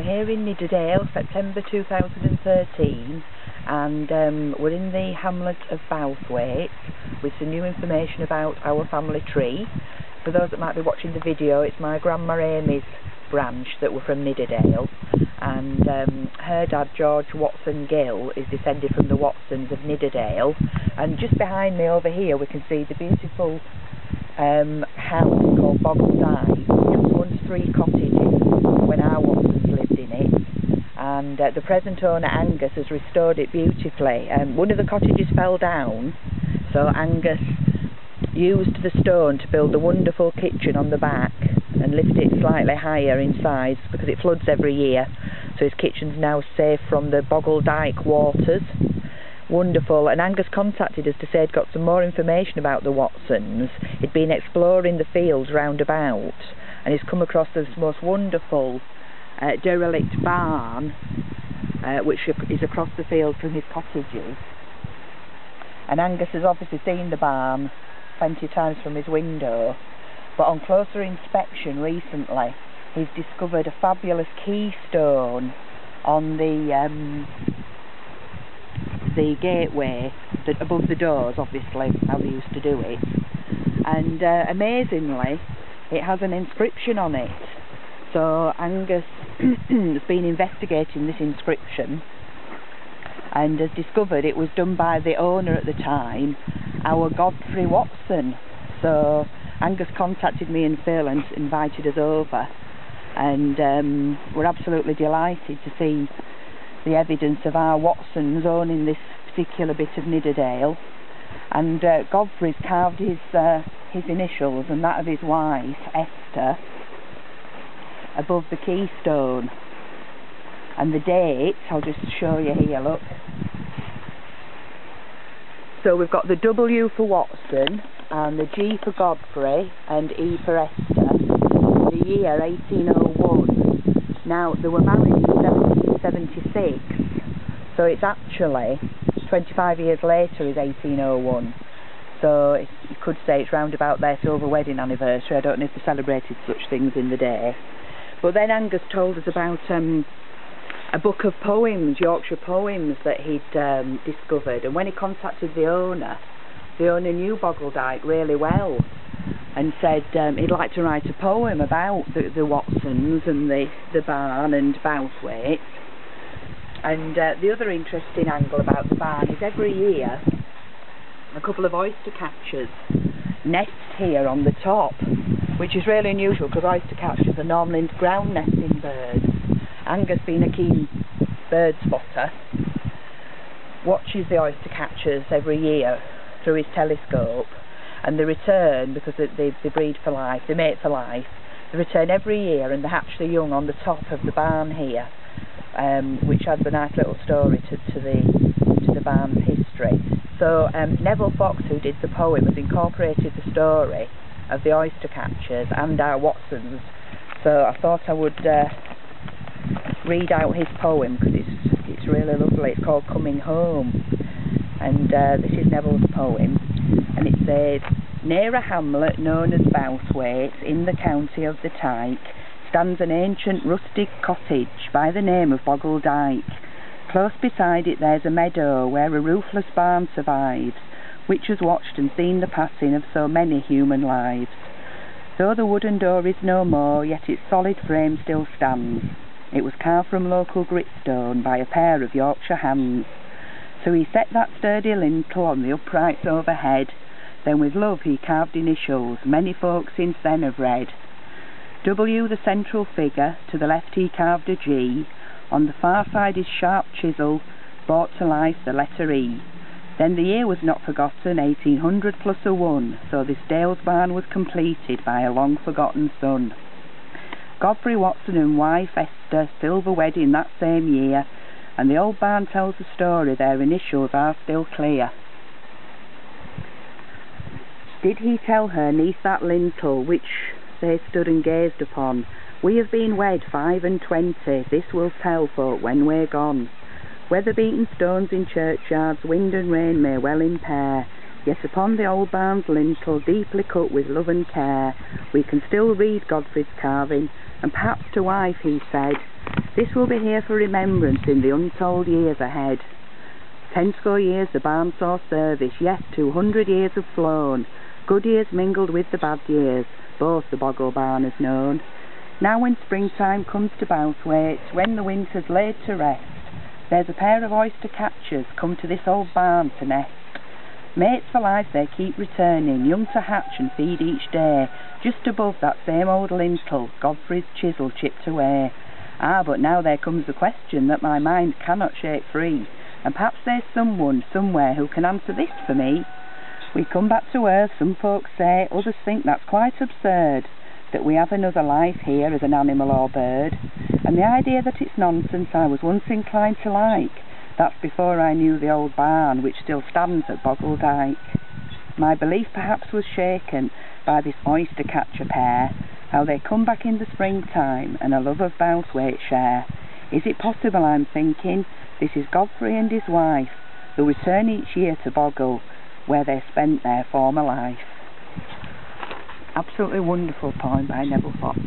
We're here in Nidderdale, September 2013, and we're in the hamlet of Bouthwaite with some new information about our family tree. For those that might be watching the video, it's my grandma Amy's branch that were from Nidderdale, and her dad George Watson Gill is descended from the Watsons of Nidderdale. And just behind me over here we can see the beautiful house called Boggle Dyke, which was once 3 cottages when our Watsons lived in it, and the present owner Angus has restored it beautifully. One of the cottages fell down, so Angus used the stone to build a wonderful kitchen on the back and lift it slightly higher in size because it floods every year, so his kitchen's now safe from the Boggle Dyke waters. Wonderful. And Angus contacted us to say he'd got some more information about the Watsons. He'd been exploring the fields round about and he's come across this most wonderful derelict barn which is across the field from his cottages. And Angus has obviously seen the barn plenty of times from his window, but on closer inspection recently he's discovered a fabulous keystone on the gateway above the doors, obviously how they used to do it, and amazingly it has an inscription on it. So Angus has been investigating this inscription and has discovered it was done by the owner at the time, our Godfrey Watson. So Angus contacted me and Phil and invited us over, and we're absolutely delighted to see the evidence of our Watsons owning this particular bit of Nidderdale. And Godfrey's carved his initials and that of his wife Esther above the keystone, and the date I'll just show you here, look. So we've got the W for Watson and the G for Godfrey and E for Esther, the year 1801. Now they were married in 1776, so it's actually 25 years later is 1801, so you could say it's round about their silver wedding anniversary. I don't know if they celebrated such things in the day. But then Angus told us about a book of poems, Yorkshire poems, that he'd discovered, and when he contacted the owner knew Boggle Dyke really well and said he'd like to write a poem about the Watsons and the barn and Bouthwaite. And the other interesting angle about the barn is every year a couple of oyster catchers nest here on the top, which is really unusual because oyster catchers are normally ground nesting birds. Angus, being a keen bird spotter, watches the oyster catchers every year through his telescope, and they return because they breed for life, they mate for life. They return every year and they hatch the young on the top of the barn here, which adds a nice little story to the barn's history. So Neville Fox, who did the poem, has incorporated the story of the oyster catchers and our Watsons. So I thought I would read out his poem because it's really lovely. It's called Coming Home, and this is Neville's poem, and it says: near a hamlet known as Bouthwaite in the county of the Dyke stands an ancient rustic cottage by the name of Boggle Dyke. Close beside it there's a meadow where a roofless barn survives, which has watched and seen the passing of so many human lives. Though the wooden door is no more, yet its solid frame still stands. It was carved from local gritstone by a pair of Yorkshire hands. So he set that sturdy lintel on the uprights overhead, then with love he carved initials many folks since then have read. W the central figure, to the left he carved a G, on the far side his sharp chisel brought to life the letter E. Then the year was not forgotten, 1800 plus a 1, so this Dale's barn was completed by a long forgotten son. Godfrey Watson and wife Esther, silver wedding that same year, and the old barn tells the story, their initials are still clear. Did he tell her neath that lintel which they stood and gazed upon, we have been wed 5 and 20, this we'll tell folk when we're gone. Weather-beaten stones in churchyards, wind and rain may well impair, yet upon the old barn's lintel, deeply cut with love and care, we can still read Godfrey's carving, and perhaps to wife he said, This will be here for remembrance in the untold years ahead. 10 years the barn saw service, yes, 200 years have flown. Good years mingled with the bad years, both the Boggle barn has known. Now when springtime comes to Bouthwaite, when the winter's laid to rest, there's a pair of oyster catchers come to this old barn to nest. Mates for life they keep returning, young to hatch and feed each day, just above that same old lintel, Godfrey's chisel chipped away. Ah, but now there comes the question that my mind cannot shake free, and perhaps there's someone, somewhere, who can answer this for me. We come back to earth, some folks say, others think that's quite absurd, that we have another life here as an animal or bird, and the idea that it's nonsense I was once inclined to like. That's before I knew the old barn which still stands at Boggle Dyke. My belief perhaps was shaken by this oyster catcher pair, how they come back in the springtime and a love of Bouthwaite share. Is it possible, I'm thinking, this is Godfrey and his wife, who return each year to Boggle, where they spent their former life? Absolutely wonderful poem by Neville Fox.